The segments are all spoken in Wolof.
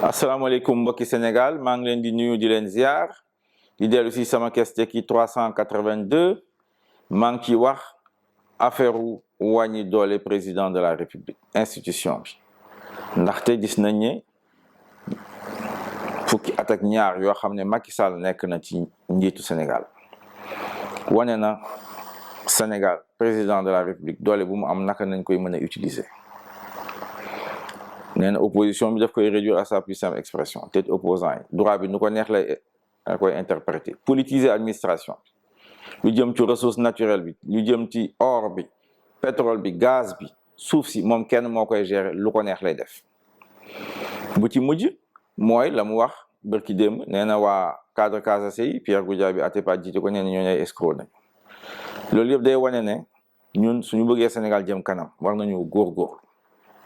asalaamaaleykum mbokki Sénégal maa ngi leen di nuyu di leen ziar di dellu si sama Kestekki 382 maa ngi ci wax affaire wàññi doole président de la république institution bi ndaxte gis nañ ne fukki at ak ñaar yoo xam ne Macky Sall nekk na ci njiitu Sénégal wane na Sénégal président de la république doole bu mu am naka nañ koy mën a utiliser. nee na opposition bi daf koy réduire à sa plus simple expression tëj opposant yi droit bi nu ko neex lay koy interpréter politiser administration lu jëm ci ressource naturelle bi lu jëm ci or bi pétrole bi gaz bi suuf si moom kenn moo koy gérer lu ko neex lay def. bu ci mujj mooy la mu wax bërki démb nee na waa cadre Casace yi Pierre Goudiaby Atepa jiite ko nee na ñooñu ay escroc nañ loolu yëpp day wane ne ñun suñu bëggee Sénégal jëm kanam war nañu góorgóorlu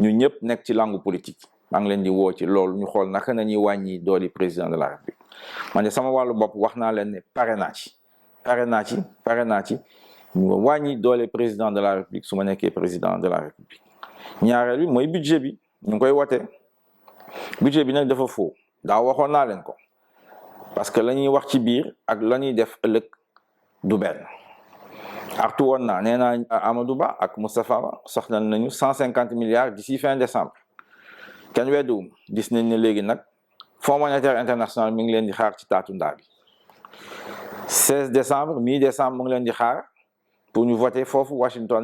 ñu ñëpp nekk ci langue politique maa ngi leen di woo ci loolu ñu xool naka nañuy wàññi dooli président de la république man de sama wàllu bopp wax naa leen ne pare naa ci ñu wàññi doole président de la république su ma nekkee président de la république. ñaareel bi mooy budget bi ñu ngi koy wote budget bi nag dafa faux daa waxoon naa leen ko parce que la ñuy wax ci biir ak la ñuy def ëllëg du benn. artu woon naa nee naa Amadou Ba ak Moustapha Ba soxla nañu 150 milliards d'ici fin décembre kenn wedduwum gis nañ ne léegi nag Fonds monétaire international mi ngi leen di xaar ci taatu ndaa bi 16 décembre mi-décembre mu ngi leen di xaar pour ñu voter foofu Washington